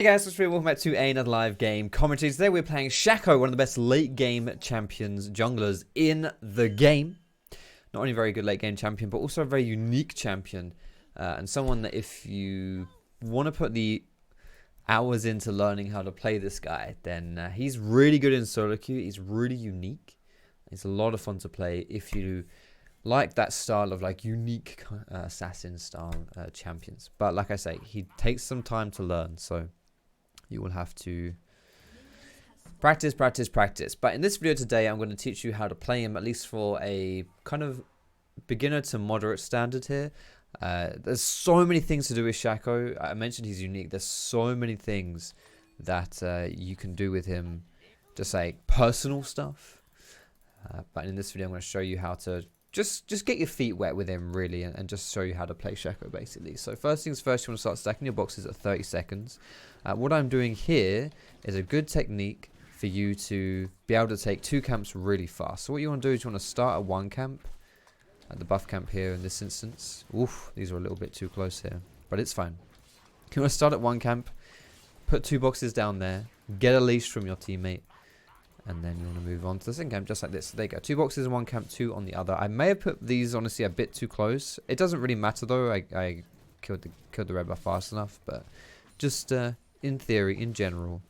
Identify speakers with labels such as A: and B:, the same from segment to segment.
A: Hey guys, what's welcome back to another live game commentary. Today we're playing Shaco, one of the best late game champions, junglers in the game. Not only a very good late game champion, but also a very unique champion. And someone that if you want to put the hours into learning how to play this guy, then he's really good in solo queue. He's really unique. It's a lot of fun to play if you like that style of like unique assassin style champions. But like I say, he takes some time to learn, so you will have to practice. But in this video today, I'm going to teach you how to play him, at least for a kind of beginner to moderate standard here. There's so many things to do with Shaco. I mentioned he's unique. There's so many things that you can do with him, just like personal stuff. But in this video, I'm going to show you how to just get your feet wet with him, really, and just show you how to play Shaco, basically. So first things first, you want to start stacking your boxes at 30 seconds. What I'm doing here is a good technique for you to be able to take 2 camps really fast. So what you want to do is you want to start at 1 camp, at the buff camp here in this instance. Oof, these are a little bit too close here, but it's fine. You want to start at 1 camp, put 2 boxes down there, get a leash from your teammate, and then you want to move on to the second camp just like this. So there you go, 2 boxes in 1 camp, 2 on the other. I may have put these honestly a bit too close. It doesn't really matter though. I killed the red buff fast enough, but just in theory, in general,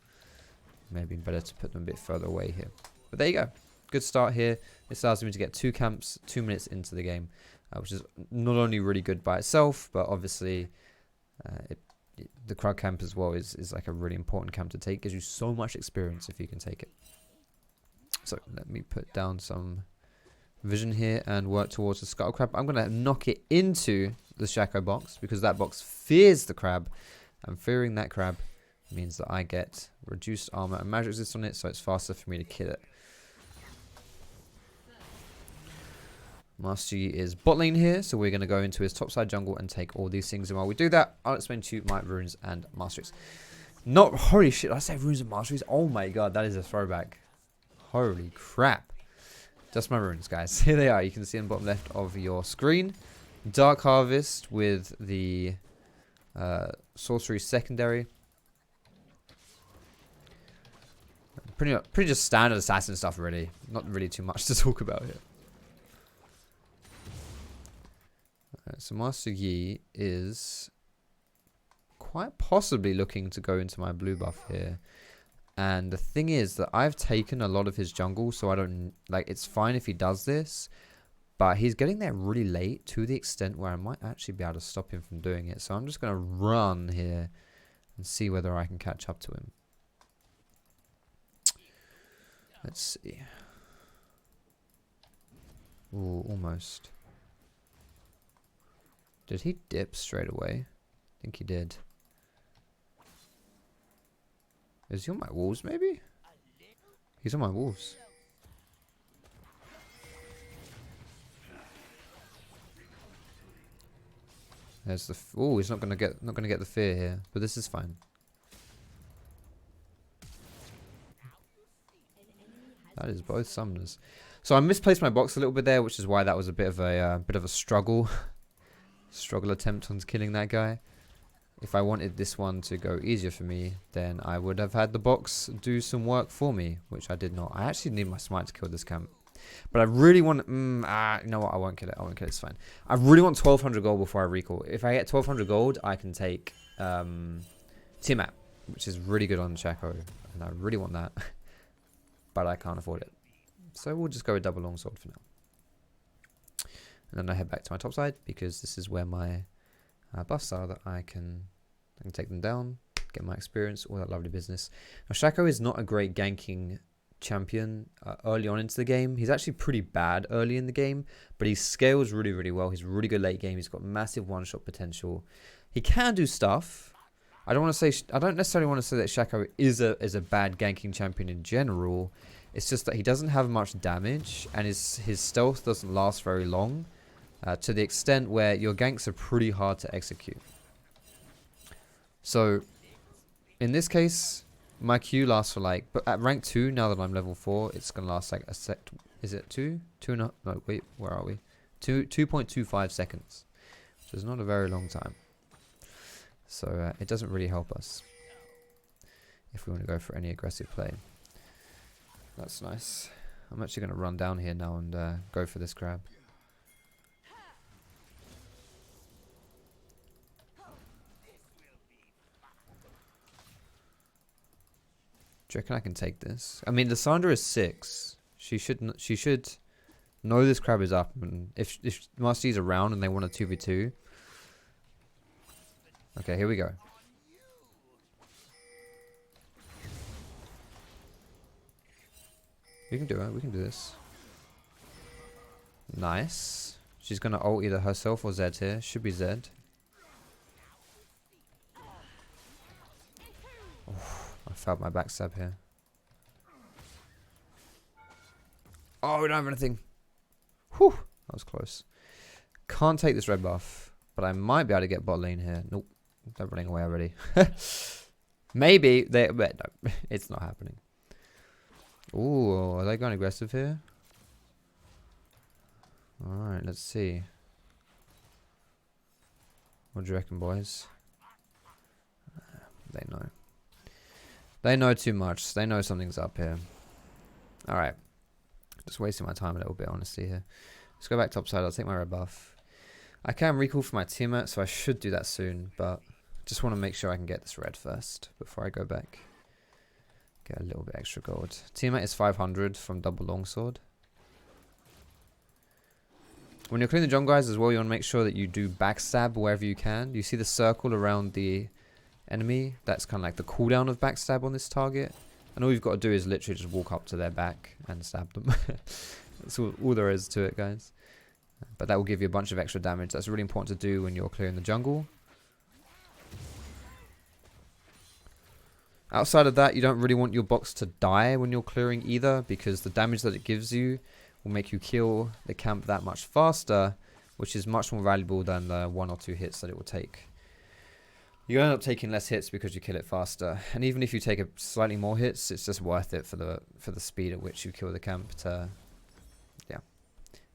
A: maybe better to put them a bit further away here. But there you go. Good start here. This allows me to get 2 camps 2 minutes into the game, which is not only really good by itself, but obviously the crowd camp as well is like a really important camp to take. Gives you so much experience if you can take it. So let me put down some vision here and work towards the scuttle crab. I'm going to knock it into the Shaco box because that box fears the crab. And fearing that crab means that I get reduced armor and magic resist on it, so it's faster for me to kill it. Master Yi is bot lane here, so we're going to go into his topside jungle and take all these things. And while we do that, I'll explain to you my runes and masteries. Not, holy shit, I say runes and masteries? Oh my god, that is a throwback. Holy crap. Just my runes, guys. Here they are. You can see on the bottom left of your screen. Dark Harvest with the sorcery secondary. Pretty just standard assassin stuff, really. Not really too much to talk about here. So Master Yi is quite possibly looking to go into my blue buff here. And the thing is that I've taken a lot of his jungle, so I don't, like, it's fine if he does this. But he's getting there really late to the extent where I might actually be able to stop him from doing it. So I'm just going to run here and see whether I can catch up to him. Let's see. Ooh, almost. Did he dip straight away? I think he did. Is he on my wolves, maybe? He's on my wolves. There's the. Oh, he's not gonna get the fear here, but this is fine. That is both summoners. So I misplaced my box a little bit there, which is why that was a bit of a struggle attempt on killing that guy. If I wanted this one to go easier for me, then I would have had the box do some work for me, which I did not. I actually need my smite to kill this camp. But I really want... you know what? I won't kill it. It's fine. I really want 1200 gold before I recall. If I get 1200 gold, I can take Tiamat, which is really good on Shaco. And I really want that. But I can't afford it. So we'll just go with double longsword for now. And then I head back to my top side because this is where my buffs are that I can take them down, get my experience, all that lovely business. Now Shaco is not a great ganking champion early on into the game. He's actually pretty bad early in the game, but he scales really, really well. He's really good late game. He's got massive one-shot potential. He can do stuff. I don't necessarily want to say that Shaco is a bad ganking champion in general. It's just that he doesn't have much damage, and his stealth doesn't last very long, to the extent where your ganks are pretty hard to execute. So, in this case, my Q lasts for like, but at rank 2, now that I'm level 4, it's going to last like a sec. Is it 2? 2.5? No, wait, where are we? 2.25 seconds, which is not a very long time. So it doesn't really help us. if we want to go for any aggressive play. That's nice. I'm actually going to run down here now and go for this grab. Do you reckon I can take this? I mean, the Sandra is 6. She should know this crab is up, and if Master Yi's around and they want a 2v2. Okay, here we go. We can do it. We can do this. Nice. She's gonna ult either herself or Zed here. Should be Zed. Oh, I felt my backstab here. Oh, we don't have anything. Whew, that was close. Can't take this red buff, but I might be able to get bot lane here. Nope, they're running away already. Maybe they, but no, it's not happening. Ooh, are they going aggressive here? Alright, let's see. What do you reckon, boys? They know. They know too much. They know something's up here. Alright. Just wasting my time a little bit, honestly, here. Let's go back topside. I'll take my red buff. I can recall for my teammate, so I should do that soon, but just want to make sure I can get this red first before I go back. Get a little bit extra gold. Teammate is 500 from double longsword. When you're clearing the jungle guys as well, you want to make sure that you do backstab wherever you can. You see the circle around the enemy? That's kind of like the cooldown of backstab on this target. And all you've got to do is literally just walk up to their back and stab them. That's all there is to it, guys. But that will give you a bunch of extra damage. That's really important to do when you're clearing the jungle. Outside of that, you don't really want your box to die when you're clearing either, because the damage that it gives you will make you kill the camp that much faster, which is much more valuable than the 1 or 2 hits that it will take. You end up taking less hits because you kill it faster, and even if you take a slightly more hits, it's just worth it for the speed at which you kill the camp. To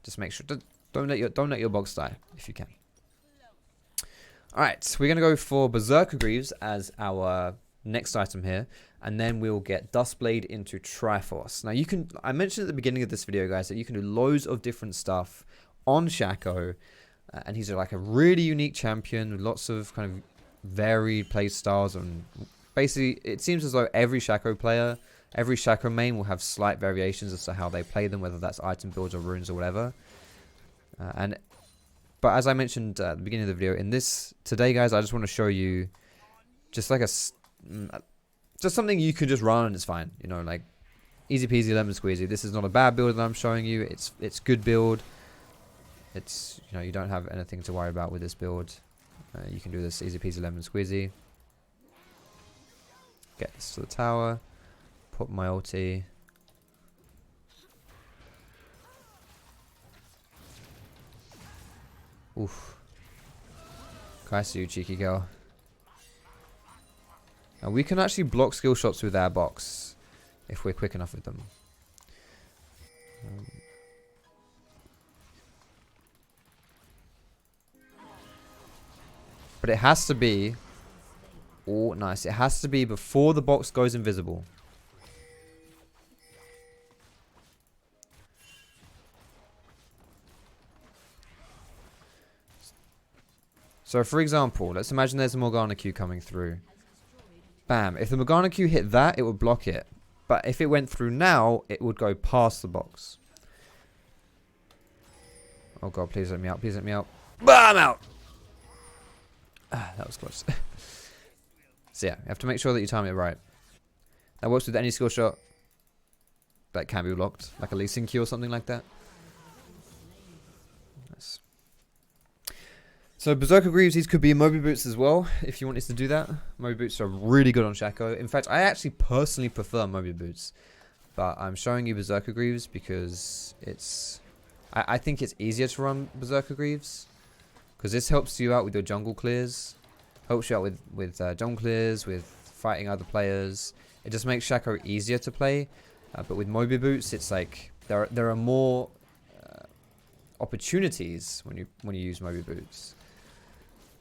A: just make sure don't let your box die if you can. All right, we're gonna go for Berserker Greaves as our next item here, and then we'll get Dustblade into Triforce. Now I mentioned at the beginning of this video, guys, that you can do loads of different stuff on Shaco, and he's like a really unique champion with lots of kind of varied play styles, and basically it seems as though every Shaco player, every Shaco main will have slight variations as to how they play them, whether that's item builds or runes or whatever. But as I mentioned at the beginning of the video, today, guys, I just want to show you just like just something you can just run and it's fine, you know, like easy peasy lemon squeezy. This is not a bad build that I'm showing you. It's good build. It's, you know, you don't have anything to worry about with this build. You can do this easy peasy lemon squeezy. Get this to the tower. Put my ulti. Oof. I see you, cheeky girl. And we can actually block skill shots with our box if we're quick enough with them. But it has to be... Oh, nice. It has to be before the box goes invisible. So, for example, let's imagine there's a Morgana Q coming through. Bam. If the Morgana Q hit that, it would block it. But if it went through now, it would go past the box. Oh god, please let me out. Please let me out. Bam, out! Ah, that was close. So yeah, you have to make sure that you time it right. That works with any skill shot that can be blocked. Like a Lee Sin Q or something like that. Nice. So Berserker Greaves, these could be Moby Boots as well, if you wanted to do that. Moby Boots are really good on Shaco. In fact, I actually personally prefer Moby Boots. But I'm showing you Berserker Greaves because it's... I think it's easier to run Berserker Greaves. Because this helps you out with your jungle clears. Helps you out with jungle clears, with fighting other players. It just makes Shaco easier to play. But with Moby Boots, it's like... There are more opportunities when you use Moby Boots.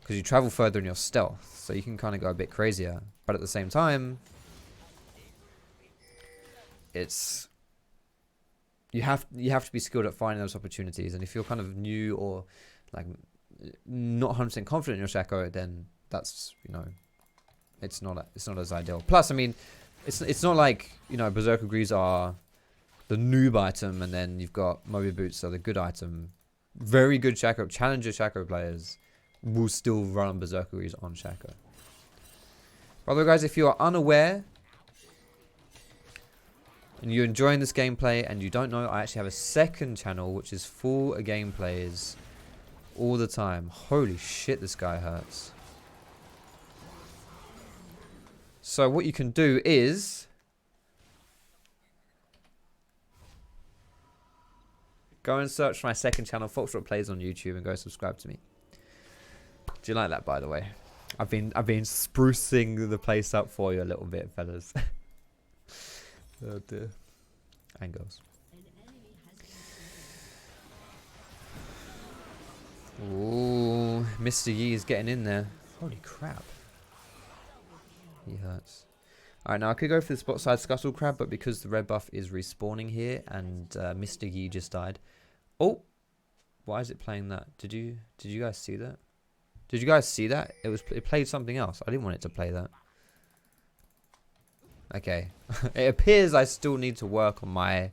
A: Because you travel further in your stealth, so you can kind of go a bit crazier. But at the same time, it's you have to be skilled at finding those opportunities. And if you're kind of new or like not 100% confident in your Shaco, then that's, you know, it's not as ideal. Plus, I mean, it's not like, you know, Berserker Greaves are the noob item, and then you've got Moby Boots are the good item. Very good Shaco, challenger Shaco players will still run Berserker Greaves on Shaco. By the way, guys, if you are unaware and you're enjoying this gameplay and you don't know, I actually have a second channel which is full of gameplays all the time. Holy shit, this guy hurts. So what you can do is go and search for my second channel, Foxdrop Plays on YouTube, and go subscribe to me. Do you like that, by the way? I've been sprucing the place up for you a little bit, fellas. Oh dear. And girls. Ooh, Mr. Yi is getting in there. Holy crap. He hurts. Alright, now I could go for the spot side Scuttle Crab, but because the red buff is respawning here and Mr. Yi just died. Oh! Why is it playing that? Did you guys see that? Did you guys see that? It played something else. I didn't want it to play that. Okay. It appears I still need to work on my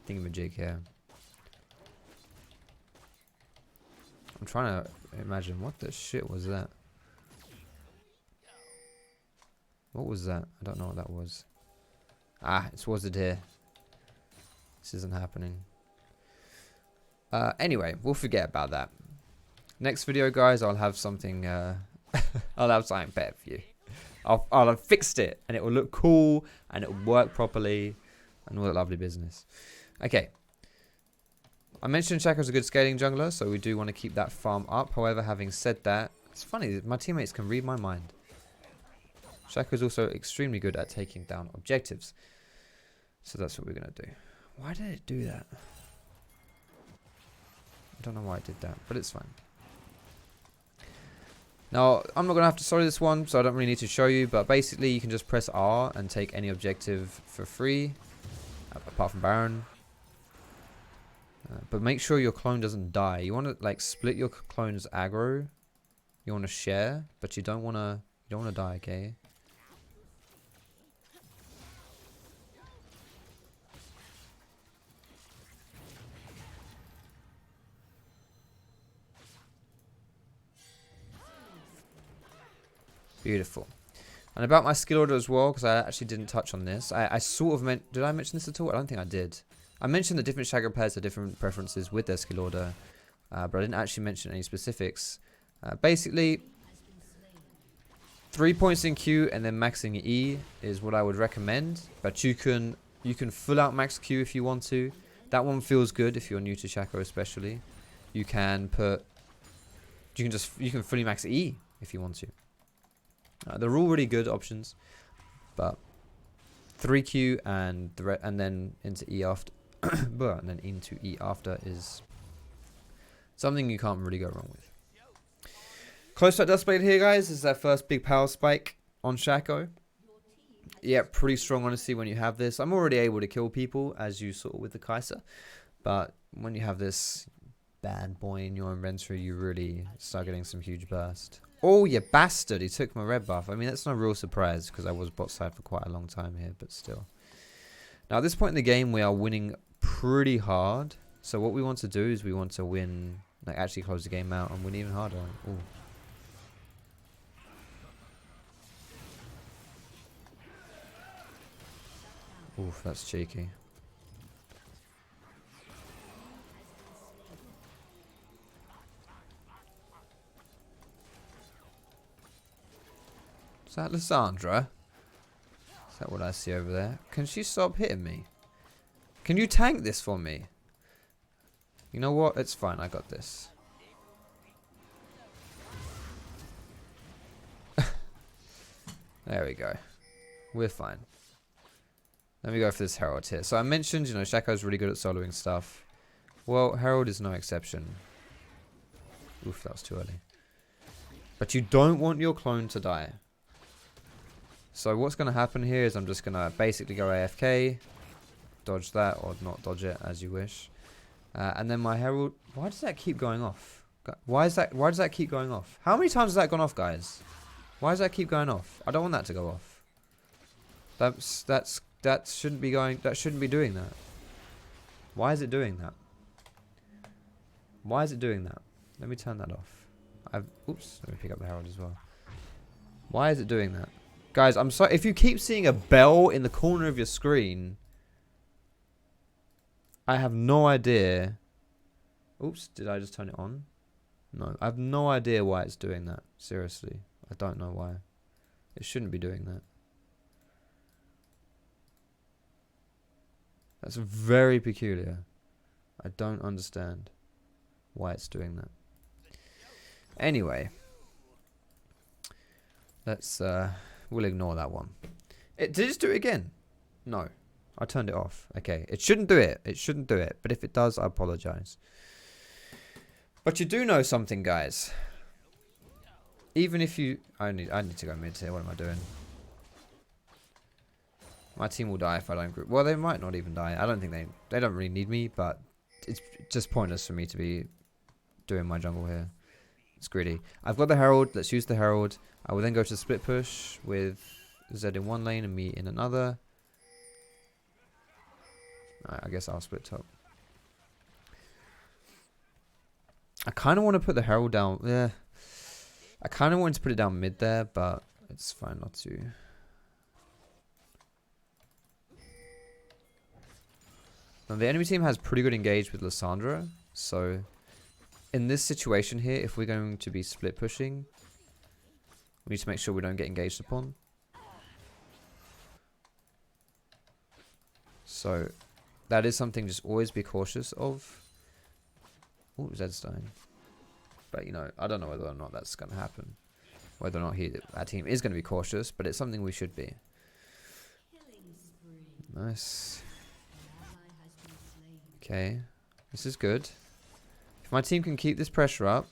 A: thingamajig here. I'm trying to imagine what the shit was that. What was that? I don't know what that was. Ah, it's wizard here. This isn't happening. Anyway, we'll forget about that. Next video, guys, I'll have something. I'll have something better for you. I'll have fixed it, and it will look cool, and it will work properly, and all that lovely business. Okay. I mentioned Shaco's a good scaling jungler, so we do want to keep that farm up. However, having said that, it's funny, my teammates can read my mind. Shaco is also extremely good at taking down objectives. So that's what we're going to do. Why did it do that? I don't know why it did that, but it's fine. Now, I'm not going to have to study this one, so I don't really need to show you. But basically, you can just press R and take any objective for free. Apart from Baron. But make sure your clone doesn't die. You want to like split your clone's aggro. You want to share, but you don't want to die, okay? Beautiful. And about my skill order as well, because I actually didn't touch on this. I sort of meant... Did I mention this at all? I don't think I did. I mentioned the different Shaco players have different preferences with their skill order. But I didn't actually mention any specifics. Basically, 3 points in Q and then maxing E is what I would recommend. But you can full out max Q if you want to. That one feels good if you're new to Shaco especially. You can fully max E if you want to. They're all really good options, but 3Q and then into E after, and then into E after is something you can't really go wrong with. Close to Dust Blade here, guys. This is our first big power spike on Shaco. Yeah, pretty strong, honestly, when you have this. I'm already able to kill people, as you saw with the Kai'Sa, but when you have this bad boy in your inventory, you really start getting some huge burst. Oh, you bastard. He took my red buff. I mean, that's no real surprise because I was bot side for quite a long time here, but still. Now, at this point in the game, we are winning pretty hard. So what we want to do is we want to win, like actually close the game out and win even harder. Ooh. Oof, that's cheeky. Is that Lissandra? Is that what I see over there? Can she stop hitting me? Can you tank this for me? You know what? It's fine. I got this. There we go. We're fine. Let me go for this Herald here. So I mentioned, you know, Shaco's really good at soloing stuff. Well, Herald is no exception. Oof, that was too early. But you don't want your clone to die. So what's going to happen here is I'm just going to basically go AFK. dodge that or not dodge it as you wish. And then my herald. Why does that keep going off? Why does that keep going off? How many times has that gone off, guys? Why does that keep going off? I don't want that to go off. That shouldn't be going. That shouldn't be doing that. Why is it doing that? Why is it doing that? Let me turn that off. Oops. Let me pick up the herald as well. Why is it doing that? Guys, I'm sorry. If you keep seeing a bell in the corner of your screen, I have no idea. Oops. Did I just turn it on? No. I have no idea why it's doing that. Seriously. I don't know why. It shouldn't be doing that. That's very peculiar. I don't understand why it's doing that. Anyway. We'll ignore that one. Did it just do it again? No. I turned it off. Okay. It shouldn't do it. It shouldn't do it. But if it does, I apologize. But you do know something, guys. Even if you... I need to go mid here. What am I doing? My team will die if I don't group. Well, they might not even die. I don't think they don't really need me, but it's just pointless for me to be doing my jungle here. It's greedy. I've got the herald. Let's use the herald. I will then go to split push with Zed in one lane and me in another. I guess I'll split top. I kind of want to put the herald down. Yeah. I kind of wanted to put it down mid there, but it's fine not to. Now, the enemy team has pretty good engage with Lissandra. So, in this situation here, if we're going to be split pushing, we need to make sure we don't get engaged upon. So, that is something just always be cautious of. Oh, Zed's dying. But, you know, I don't know whether or not that's going to happen. Whether or not our team is going to be cautious, but it's something we should be. Nice. Okay. This is good. If my team can keep this pressure up,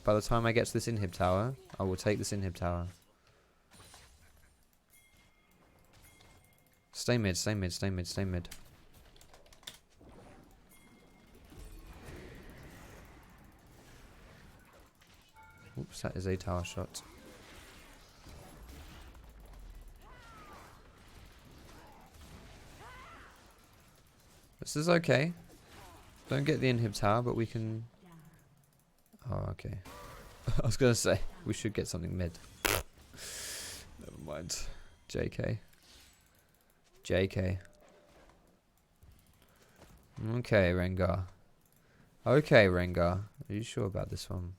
A: by the time I get to this inhib tower, I will take this inhib tower. Stay mid, stay mid, stay mid, stay mid. Oops, that is a tower shot. This is okay. Don't get the inhib tower, but we can... Oh, okay. I was going to say, we should get something mid. Never mind. JK. JK. Okay, Rengar. Okay, Rengar. Are you sure about this one?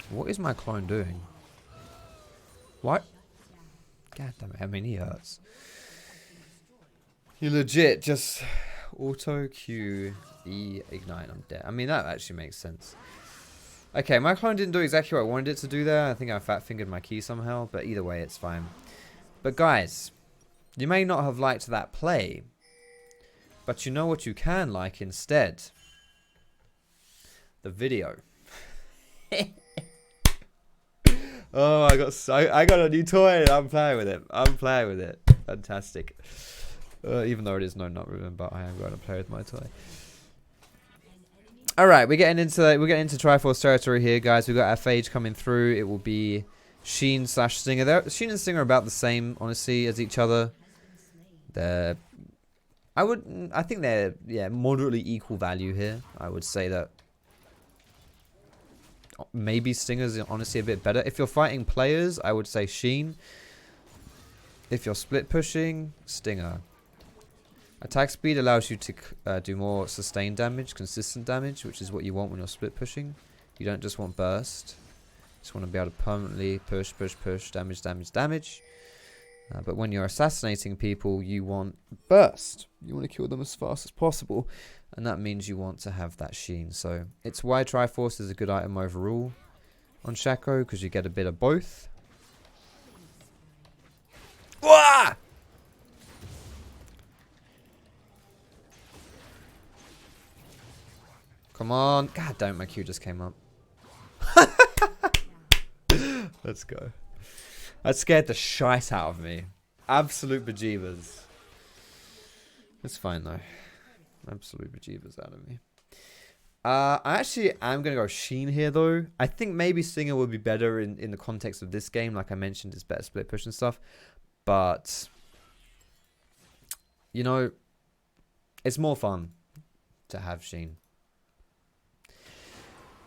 A: What is my clone doing? What? God damn it, I mean, he hurts. You legit just auto Q E ignite. I'm dead. I mean, that actually makes sense. Okay, my clone didn't do exactly what I wanted it to do there. I think I fat fingered my key somehow, but either way, it's fine. But guys, you may not have liked that play, but you know what you can like instead? The video. Oh, I got a new toy. I'm playing with it. I'm playing with it. Fantastic. Even though it is not Ribbon, but I am going to play with my toy. All right, we're getting into Triforce territory here, guys. We've got our Phage coming through. It will be Sheen / Stinger. Sheen and Stinger are about the same, honestly, as each other. I think they're moderately equal value here. I would say that. Maybe Stinger's honestly a bit better. If you're fighting players, I would say Sheen. If you're split pushing, Stinger. Attack speed allows you to do more sustained damage, consistent damage, which is what you want when you're split pushing. You don't just want burst. You just want to be able to permanently push, damage. But when you're assassinating people, you want burst. You want to kill them as fast as possible. And that means you want to have that Sheen. So it's why Triforce is a good item overall on Shaco, because you get a bit of both. Wah! Come on. God damn, my Q just came up. Let's go. That scared the shite out of me. Absolute bejeebers. It's fine though. Absolute bejeebers out of me. I actually am going to go Sheen here though. I think maybe Stinger would be better in the context of this game. Like I mentioned, it's better split push and stuff. But, you know, it's more fun to have Sheen.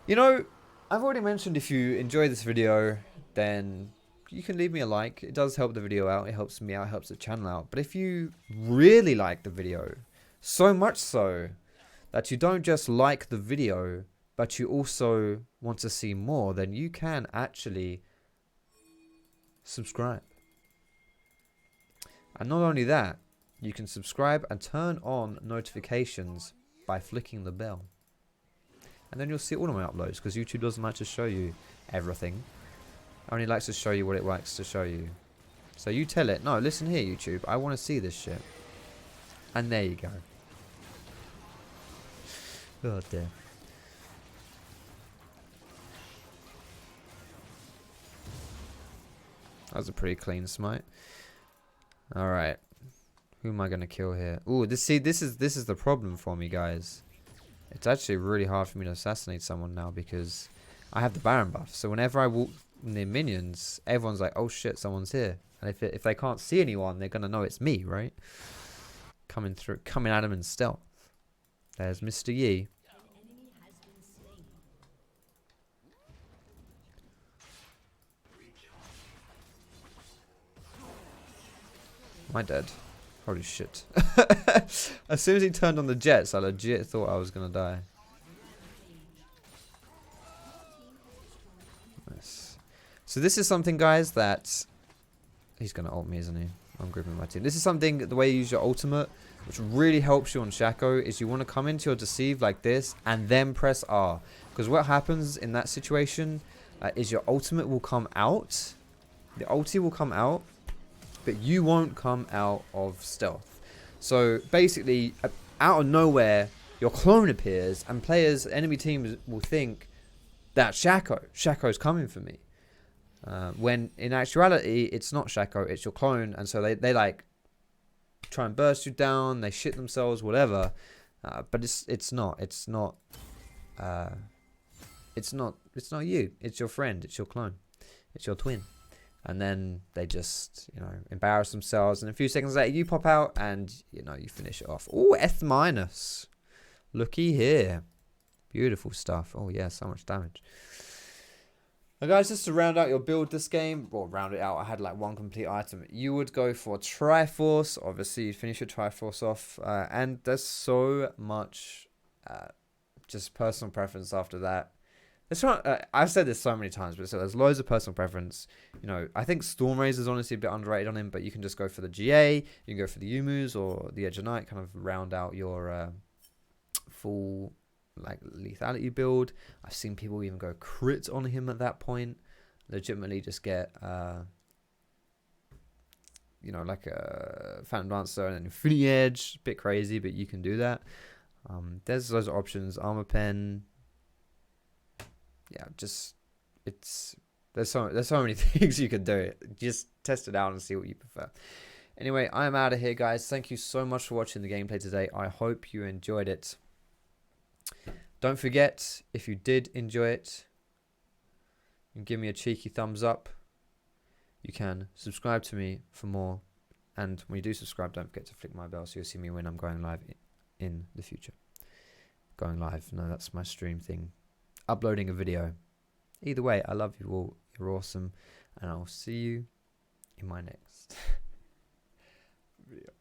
A: You know, I've already mentioned if you enjoy this video, then you can leave me a like. It does help the video out. It helps me out. It helps the channel out. But if you really like the video, so much so that you don't just like the video, but you also want to see more, then you can actually subscribe. And not only that, you can subscribe and turn on notifications by flicking the bell. And then you'll see all of my uploads, because YouTube doesn't like to show you everything. It only likes to show you what it likes to show you. So you tell it, no, listen here, YouTube, I want to see this shit. And there you go. Oh dear. That was a pretty clean smite. Alright. Who am I gonna kill here? Ooh, this is the problem for me, guys. It's actually really hard for me to assassinate someone now because I have the Baron buff. So whenever I walk near minions, everyone's like, oh shit, someone's here. And if they can't see anyone, they're gonna know it's me, right? Coming at them in stealth. There's Mr. Yi. Am I dead? Holy shit. As soon as he turned on the jets, I legit thought I was going to die. Nice. So this is something, guys, that... He's going to ult me, isn't he? I'm grouping my team. This is something, the way you use your ultimate, which really helps you on Shaco, is you want to come into your deceive like this, and then press R. Because what happens in that situation is your ultimate will come out. The ulti will come out, but you won't come out of stealth. So basically, out of nowhere, your clone appears, and players, enemy teams will think that Shaco's coming for me. When in actuality, it's not Shaco, it's your clone, and so they like try and burst you down, they shit themselves, whatever. But it's not you. It's your friend. It's your clone. It's your twin. And then they just, you know, embarrass themselves. And a few seconds later, you pop out and, you know, you finish it off. Oh, F minus. Looky here. Beautiful stuff. Oh, yeah, so much damage. Now, guys, just to round out your build this game, well, round it out, I had like one complete item. You would go for Triforce. Obviously, you finish your Triforce off. And there's so much just personal preference after that. I've said this so many times, but so there's loads of personal preference. You know, I think Stormraze is honestly a bit underrated on him, but you can just go for the GA, you can go for the Yumus or the Edge of Night, kind of round out your full like lethality build. I've seen people even go crit on him at that point. Legitimately just get you know, like a Phantom Dancer and an Infinity Edge. Bit crazy, but you can do that. There's loads of options. Armor Pen. Yeah, just there's so many things you can do. Just test it out and see what you prefer. Anyway, I'm out of here, guys. Thank you so much for watching the gameplay today. I hope you enjoyed it. Don't forget, if you did enjoy it, you can give me a cheeky thumbs up. You can subscribe to me for more. And when you do subscribe, don't forget to flick my bell so you'll see me when I'm going live in the future. Going live, no, that's my stream thing. Uploading a video. Either way, I love you all. You're awesome. And I'll see you in my next video.